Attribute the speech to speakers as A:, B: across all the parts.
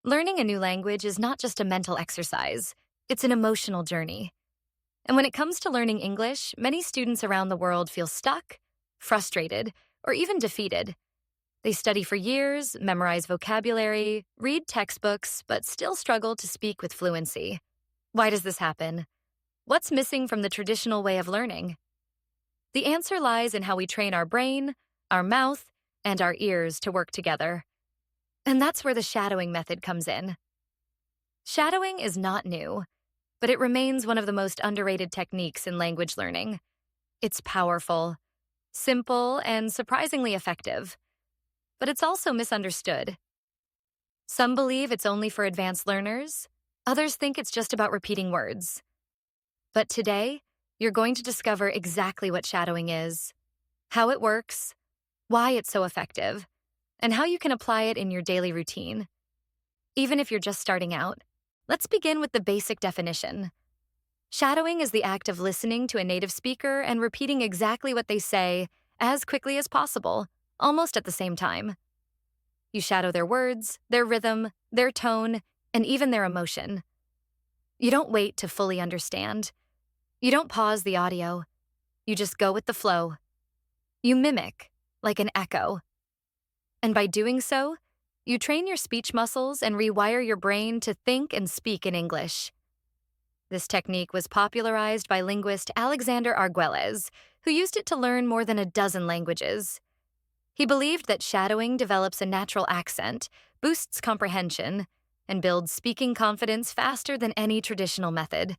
A: Learning a new language is not just a mental exercise, it's an emotional journey. And when it comes to learning English, many students around the world feel stuck, frustrated, or even defeated. They study for years, memorize vocabulary, read textbooks, but still struggle to speak with fluency. Why does this happen? What's missing from the traditional way of learning? The answer lies in how we train our brain, our mouth, and our ears to work together. And that's where the shadowing method comes in. Shadowing is not new, but it remains one of the most underrated techniques in language learning. It's powerful, simple, and surprisingly effective. But it's also misunderstood. Some believe it's only for advanced learners, others think it's just about repeating words. But today, you're going to discover exactly what shadowing is, how it works, why it's so effective, and how you can apply it in your daily routine. Even if you're just starting out, let's begin with the basic definition. Shadowing is the act of listening to a native speaker and repeating exactly what they say as quickly as possible, almost at the same time. You shadow their words, their rhythm, their tone, and even their emotion. You don't wait to fully understand. You don't pause the audio. You just go with the flow. You mimic, like an echo. And by doing so, you train your speech muscles and rewire your brain to think and speak in English. This technique was popularized by linguist Alexander Arguelles, who used it to learn more than a dozen languages. He believed that shadowing develops a natural accent, boosts comprehension, and builds speaking confidence faster than any traditional method.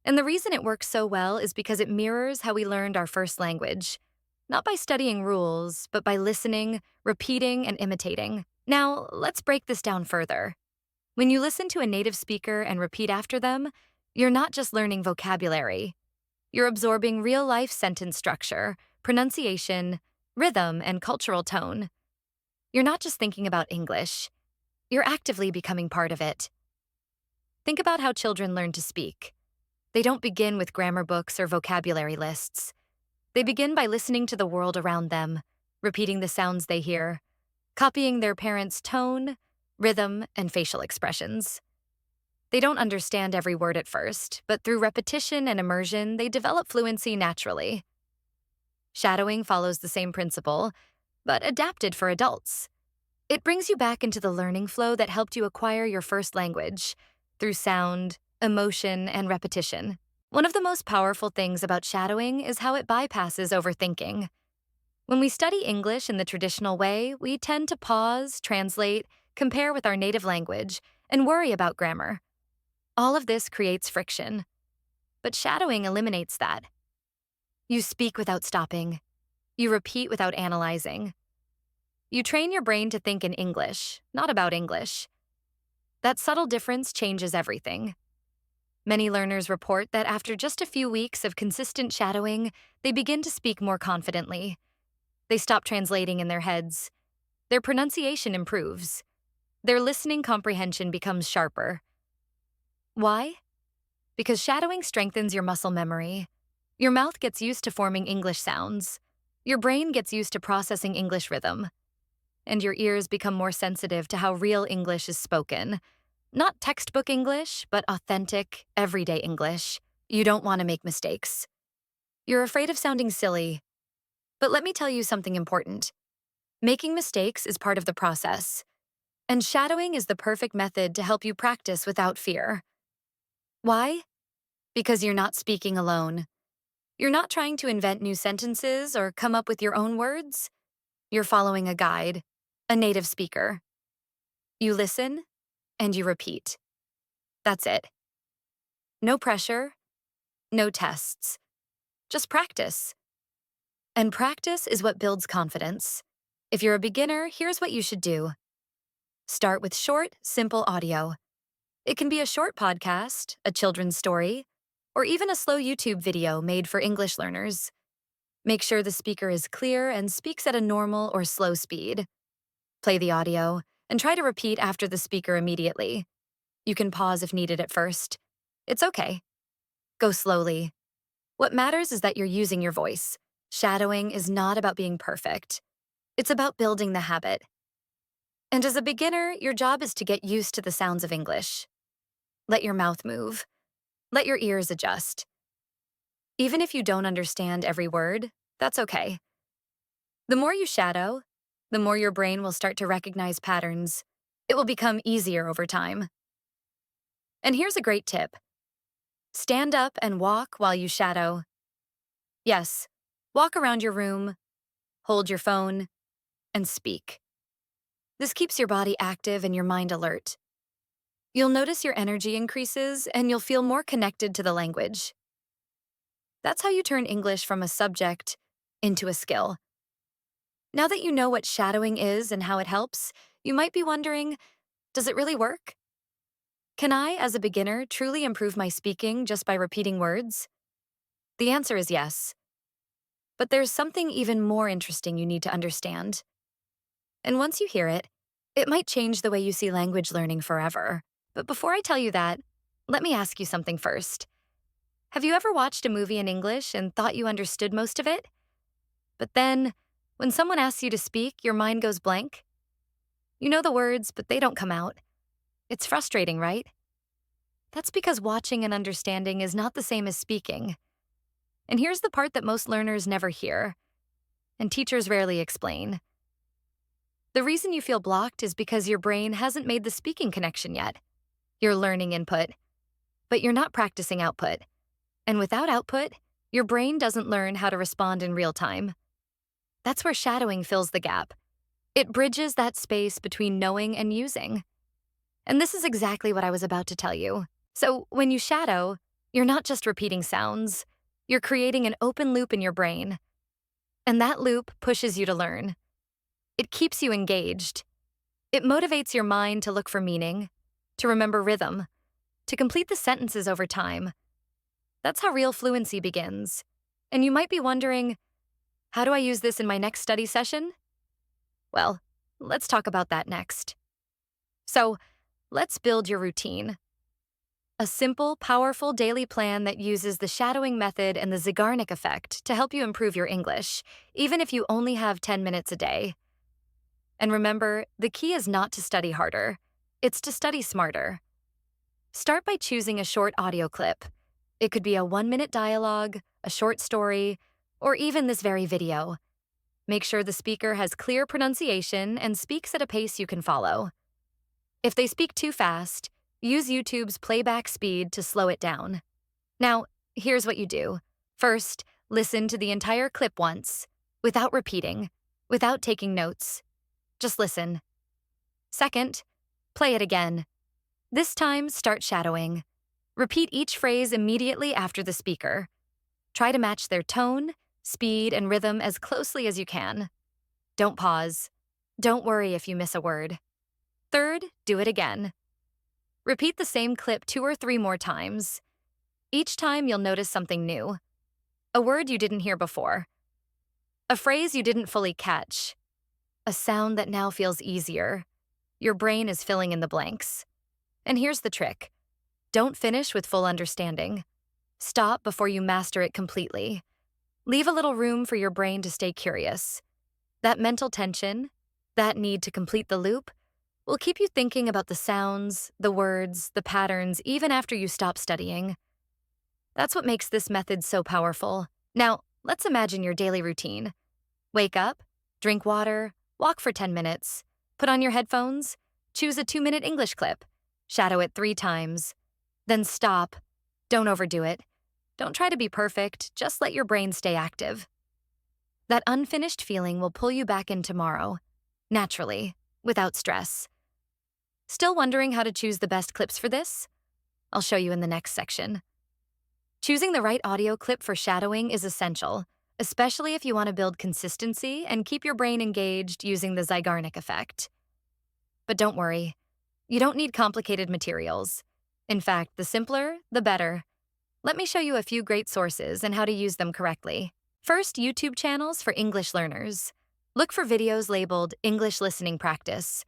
A: And the reason it works so well is because it mirrors how we learned our first language. Not by studying rules, but by listening, repeating, and imitating. Now, let's break this down further. When you listen to a native speaker and repeat after them, you're not just learning vocabulary. You're absorbing real-life sentence structure, pronunciation, rhythm, and cultural tone. You're not just thinking about English. You're actively becoming part of it. Think about how children learn to speak. They don't begin with grammar books or vocabulary lists. They begin by listening to the world around them, repeating the sounds they hear, copying their parents' tone, rhythm, and facial expressions. They don't understand every word at first, but through repetition and immersion, they develop fluency naturally. Shadowing follows the same principle, but adapted for adults. It brings you back into the learning flow that helped you acquire your first language, through sound, emotion, and repetition. One of the most powerful things about shadowing is how it bypasses overthinking. When we study English in the traditional way, we tend to pause, translate, compare with our native language, and worry about grammar. All of this creates friction. But shadowing eliminates that. You speak without stopping. You repeat without analyzing. You train your brain to think in English, not about English. That subtle difference changes everything. Many learners report that after just a few weeks of consistent shadowing, they begin to speak more confidently. They stop translating in their heads. Their pronunciation improves. Their listening comprehension becomes sharper. Why? Because shadowing strengthens your muscle memory. Your mouth gets used to forming English sounds. Your brain gets used to processing English rhythm. And your ears become more sensitive to how real English is spoken. Not textbook English, but authentic, everyday English. You don't want to make mistakes. You're afraid of sounding silly. But let me tell you something important. Making mistakes is part of the process. And shadowing is the perfect method to help you practice without fear. Why? Because you're not speaking alone. You're not trying to invent new sentences or come up with your own words. You're following a guide, a native speaker. You listen, and you repeat. That's it. No pressure, no tests. Just practice. And practice is what builds confidence. If you're a beginner, here's what you should do. Start with short, simple audio. It can be a short podcast, a children's story, or even a slow YouTube video made for English learners. Make sure the speaker is clear and speaks at a normal or slow speed. Play the audio, and try to repeat after the speaker immediately. You can pause if needed at first. It's okay. Go slowly. What matters is that you're using your voice. Shadowing is not about being perfect. It's about building the habit. And as a beginner, your job is to get used to the sounds of English. Let your mouth move. Let your ears adjust. Even if you don't understand every word, that's okay. The more you shadow, the more your brain will start to recognize patterns. It will become easier over time. And here's a great tip. Stand up and walk while you shadow. Yes, walk around your room, hold your phone, and speak. This keeps your body active and your mind alert. You'll notice your energy increases and you'll feel more connected to the language. That's how you turn English from a subject into a skill. Now that you know what shadowing is and how it helps, you might be wondering, does it really work? Can I, as a beginner, truly improve my speaking just by repeating words? The answer is yes. But there's something even more interesting you need to understand. And once you hear it, it might change the way you see language learning forever. But before I tell you that, let me ask you something first. Have you ever watched a movie in English and thought you understood most of it? But then, when someone asks you to speak, your mind goes blank? You know the words, but they don't come out. It's frustrating, right? That's because watching and understanding is not the same as speaking. And here's the part that most learners never hear, and teachers rarely explain. The reason you feel blocked is because your brain hasn't made the speaking connection yet. You're learning input, but you're not practicing output. And without output, your brain doesn't learn how to respond in real time. That's where shadowing fills the gap. It bridges that space between knowing and using. And this is exactly what I was about to tell you. So when you shadow, you're not just repeating sounds, you're creating an open loop in your brain. And that loop pushes you to learn. It keeps you engaged. It motivates your mind to look for meaning, to remember rhythm, to complete the sentences over time. That's how real fluency begins. And you might be wondering, how do I use this in my next study session? Well, let's talk about that next. So, let's build your routine. A simple, powerful daily plan that uses the shadowing method and the Zeigarnik effect to help you improve your English, even if you only have 10 minutes a day. And remember, the key is not to study harder. It's to study smarter. Start by choosing a short audio clip. It could be a 1-minute dialogue, a short story, or even this very video. Make sure the speaker has clear pronunciation and speaks at a pace you can follow. If they speak too fast, use YouTube's playback speed to slow it down. Now, here's what you do. First, listen to the entire clip once, without repeating, without taking notes. Just listen. Second, play it again. This time, start shadowing. Repeat each phrase immediately after the speaker. Try to match their tone, speed, and rhythm as closely as you can. Don't pause. Don't worry if you miss a word. Third, do it again. Repeat the same clip 2 or 3 more times. Each time you'll notice something new. A word you didn't hear before. A phrase you didn't fully catch. A sound that now feels easier. Your brain is filling in the blanks. And here's the trick. Don't finish with full understanding. Stop before you master it completely. Leave a little room for your brain to stay curious. That mental tension, that need to complete the loop, will keep you thinking about the sounds, the words, the patterns, even after you stop studying. That's what makes this method so powerful. Now, let's imagine your daily routine. Wake up, drink water, walk for 10 minutes, put on your headphones, choose a 2-minute English clip, shadow it 3 times, then stop. Don't overdo it. Don't try to be perfect, just let your brain stay active. That unfinished feeling will pull you back in tomorrow, naturally, without stress. Still wondering how to choose the best clips for this? I'll show you in the next section. Choosing the right audio clip for shadowing is essential, especially if you want to build consistency and keep your brain engaged using the Zeigarnik effect. But don't worry, you don't need complicated materials. In fact, the simpler, the better. Let me show you a few great sources and how to use them correctly. First, YouTube channels for English learners. Look for videos labeled English Listening Practice,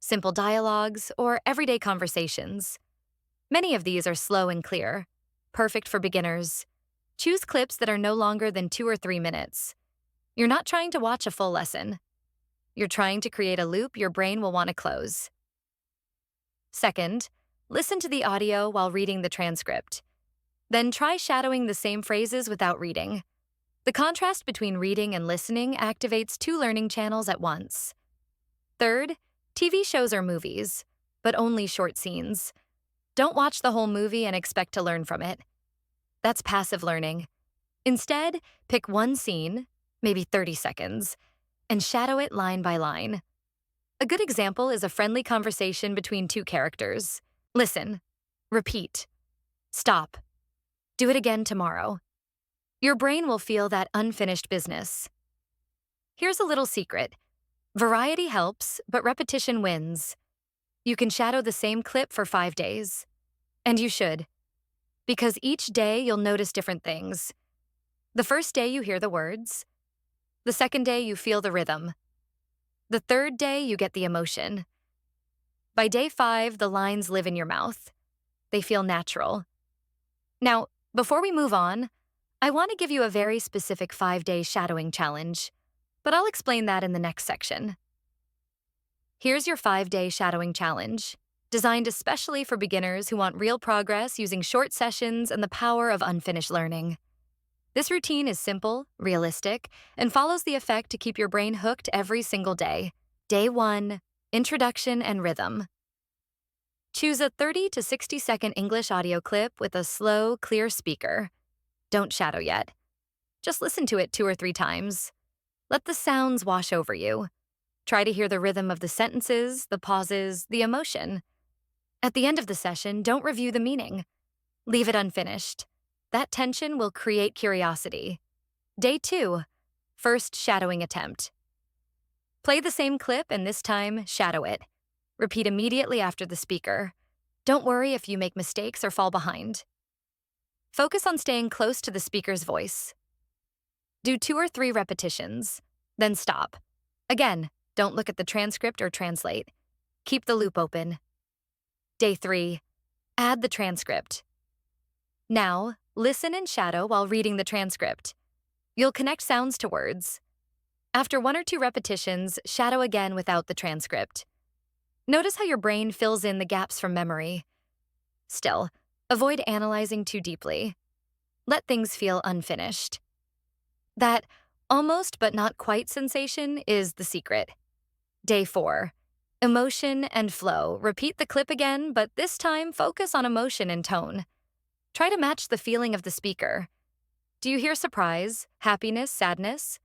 A: simple dialogues, or everyday conversations. Many of these are slow and clear, perfect for beginners. Choose clips that are no longer than 2 or 3 minutes. You're not trying to watch a full lesson. You're trying to create a loop your brain will want to close. Second, listen to the audio while reading the transcript. Then try shadowing the same phrases without reading. The contrast between reading and listening activates two learning channels at once. Third, TV shows are movies, but only short scenes. Don't watch the whole movie and expect to learn from it. That's passive learning. Instead, pick one scene, maybe 30 seconds, and shadow it line by line. A good example is a friendly conversation between two characters. Listen, repeat, stop, do it again tomorrow. Your brain will feel that unfinished business. Here's a little secret. Variety helps, but repetition wins. You can shadow the same clip for 5 days. And you should. Because each day you'll notice different things. The first day you hear the words. The second day you feel the rhythm. The third day you get the emotion. By day 5, the lines live in your mouth. They feel natural. Now, before we move on, I want to give you a very specific 5-day shadowing challenge, but I'll explain that in the next section. Here's your 5-day shadowing challenge, designed especially for beginners who want real progress using short sessions and the power of unfinished learning. This routine is simple, realistic, and follows the effect to keep your brain hooked every single day. Day 1, Introduction and Rhythm. Choose a 30 to 60-second English audio clip with a slow, clear speaker. Don't shadow yet. Just listen to it 2 or 3 times. Let the sounds wash over you. Try to hear the rhythm of the sentences, the pauses, the emotion. At the end of the session, don't review the meaning. Leave it unfinished. That tension will create curiosity. Day 2, First shadowing attempt. Play the same clip and this time, shadow it. Repeat immediately after the speaker. Don't worry if you make mistakes or fall behind. Focus on staying close to the speaker's voice. Do 2 or 3 repetitions, then stop. Again, don't look at the transcript or translate. Keep the loop open. Day 3, add the transcript. Now, listen and shadow while reading the transcript. You'll connect sounds to words. After 1 or 2 repetitions, shadow again without the transcript. Notice how your brain fills in the gaps from memory. Still, avoid analyzing too deeply. Let things feel unfinished. That almost but not quite sensation is the secret. Day 4, Emotion and Flow. Repeat the clip again, but this time focus on emotion and tone. Try to match the feeling of the speaker. Do you hear surprise, happiness, sadness?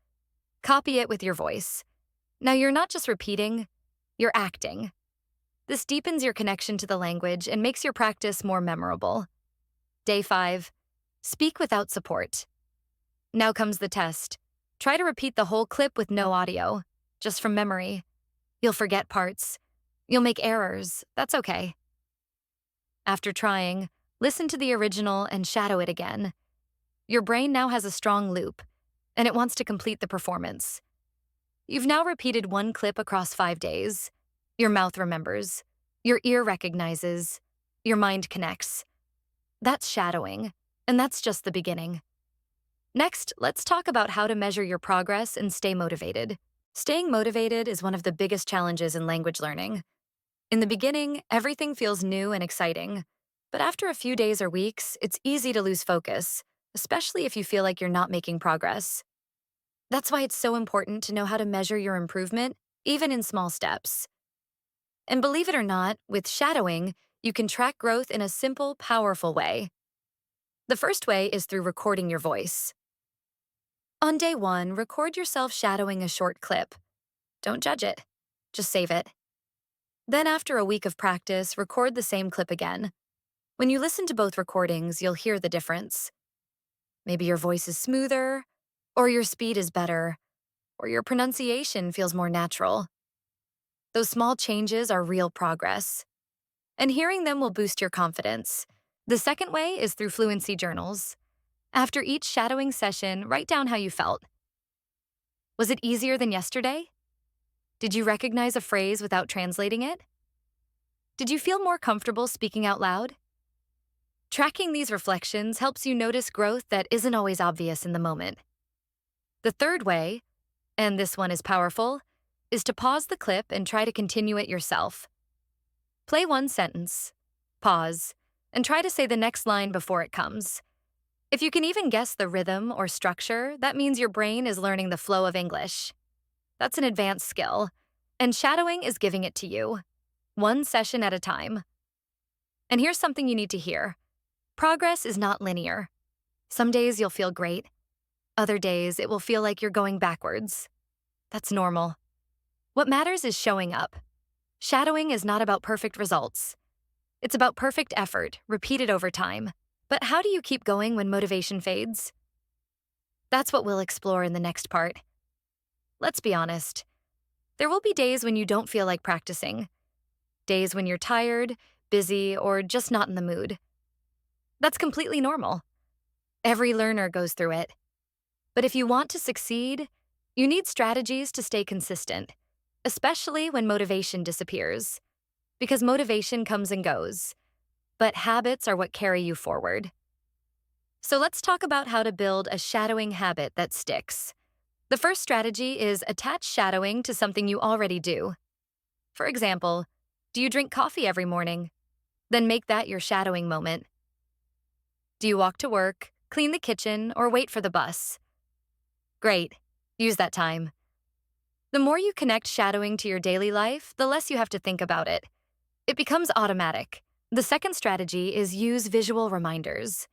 A: Copy it with your voice. Now you're not just repeating, you're acting. This deepens your connection to the language and makes your practice more memorable. Day 5, Speak without support. Now comes the test. Try to repeat the whole clip with no audio, just from memory. You'll forget parts. You'll make errors. That's okay. After trying, listen to the original and shadow it again. Your brain now has a strong loop, and it wants to complete the performance. You've now repeated one clip across 5 days. Your mouth remembers. Your ear recognizes. Your mind connects. That's shadowing, and that's just the beginning. Next, let's talk about how to measure your progress and stay motivated. Staying motivated is one of the biggest challenges in language learning. In the beginning, everything feels new and exciting, but after a few days or weeks, it's easy to lose focus, especially if you feel like you're not making progress. That's why it's so important to know how to measure your improvement, even in small steps. And believe it or not, with shadowing, you can track growth in a simple, powerful way. The first way is through recording your voice. On day 1, record yourself shadowing a short clip. Don't judge it. Just save it. Then after a week of practice, record the same clip again. When you listen to both recordings, you'll hear the difference. Maybe your voice is smoother, or your speed is better, or your pronunciation feels more natural. Those small changes are real progress, and hearing them will boost your confidence. The second way is through fluency journals. After each shadowing session, write down how you felt. Was it easier than yesterday? Did you recognize a phrase without translating it? Did you feel more comfortable speaking out loud? Tracking these reflections helps you notice growth that isn't always obvious in the moment. The third way, and this one is powerful, is to pause the clip and try to continue it yourself. Play one sentence, pause, and try to say the next line before it comes. If you can even guess the rhythm or structure, that means your brain is learning the flow of English. That's an advanced skill, and shadowing is giving it to you, one session at a time. And here's something you need to hear. Progress is not linear. Some days you'll feel great. Other days it will feel like you're going backwards. That's normal. What matters is showing up. Shadowing is not about perfect results. It's about perfect effort, repeated over time. But how do you keep going when motivation fades? That's what we'll explore in the next part. Let's be honest. There will be days when you don't feel like practicing. Days when you're tired, busy, or just not in the mood. That's completely normal. Every learner goes through it. But if you want to succeed, you need strategies to stay consistent, especially when motivation disappears. Because motivation comes and goes, but habits are what carry you forward. So let's talk about how to build a shadowing habit that sticks. The first strategy is attach shadowing to something you already do. For example, do you drink coffee every morning? Then make that your shadowing moment. Do you walk to work, clean the kitchen, or wait for the bus? Great. Use that time. The more you connect shadowing to your daily life, the less you have to think about it. It becomes automatic. The second strategy is use visual reminders.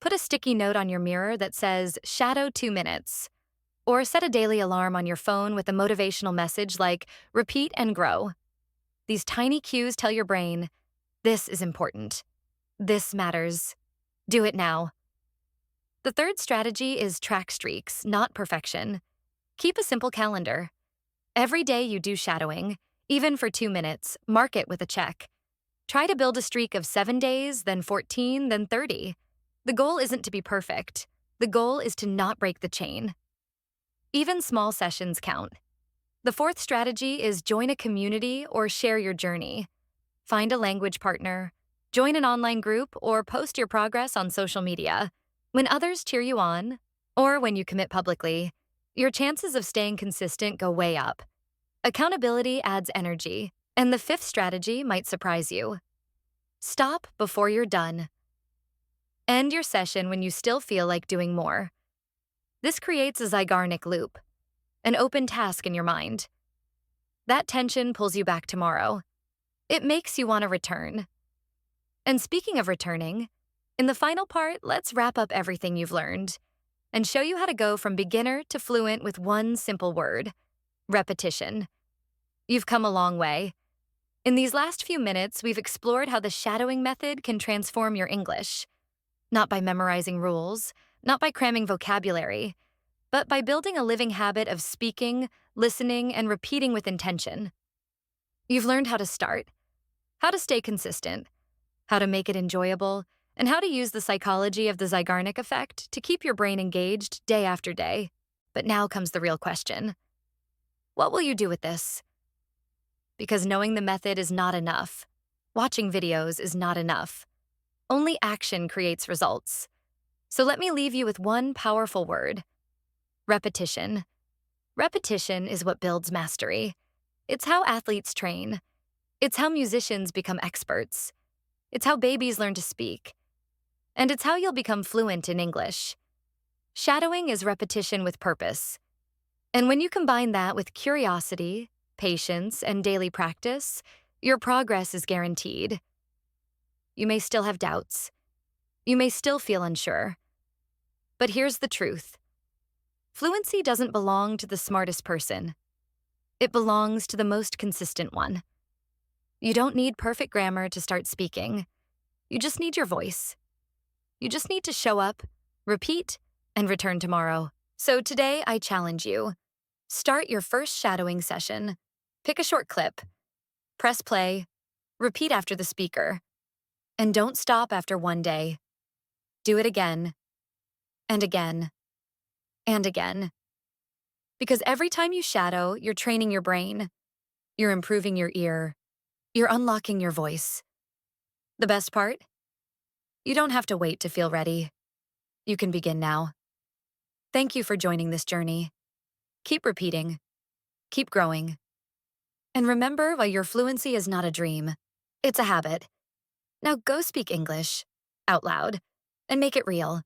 A: Put a sticky note on your mirror that says, "Shadow 2 minutes." Or set a daily alarm on your phone with a motivational message like, "Repeat and grow." These tiny cues tell your brain, this is important. This matters. Do it now. The third strategy is track streaks, not perfection. Keep a simple calendar. Every day you do shadowing, even for 2 minutes, mark it with a check. Try to build a streak of 7 days, then 14, then 30. The goal isn't to be perfect. The goal is to not break the chain. Even small sessions count. The fourth strategy is join a community or share your journey. Find a language partner, join an online group, or post your progress on social media. When others cheer you on, or when you commit publicly, your chances of staying consistent go way up. Accountability adds energy, and the fifth strategy might surprise you. Stop before you're done. End your session when you still feel like doing more. This creates a Zeigarnik loop, an open task in your mind. That tension pulls you back tomorrow. It makes you want to return. And speaking of returning, in the final part, let's wrap up everything you've learned and show you how to go from beginner to fluent with one simple word: repetition. You've come a long way. In these last few minutes, we've explored how the shadowing method can transform your English. Not by memorizing rules, not by cramming vocabulary, but by building a living habit of speaking, listening, and repeating with intention. You've learned how to start, how to stay consistent, how to make it enjoyable, and how to use the psychology of the Zeigarnik effect to keep your brain engaged day after day. But now comes the real question. What will you do with this? Because knowing the method is not enough. Watching videos is not enough. Only action creates results. So let me leave you with one powerful word: repetition. Repetition is what builds mastery. It's how athletes train. It's how musicians become experts. It's how babies learn to speak. And it's how you'll become fluent in English. Shadowing is repetition with purpose. And when you combine that with curiosity, patience, and daily practice, your progress is guaranteed. You may still have doubts. You may still feel unsure. But here's the truth. Fluency doesn't belong to the smartest person. It belongs to the most consistent one. You don't need perfect grammar to start speaking. You just need your voice. You just need to show up, repeat, and return tomorrow. So today, I challenge you. Start your first shadowing session. Pick a short clip. Press play. Repeat after the speaker. And don't stop after one day. Do it again, and again, and again. Because every time you shadow, you're training your brain. You're improving your ear. You're unlocking your voice. The best part? You don't have to wait to feel ready. You can begin now. Thank you for joining this journey. Keep repeating. Keep growing. And remember why your fluency is not a dream. It's a habit. Now go speak English out loud and make it real.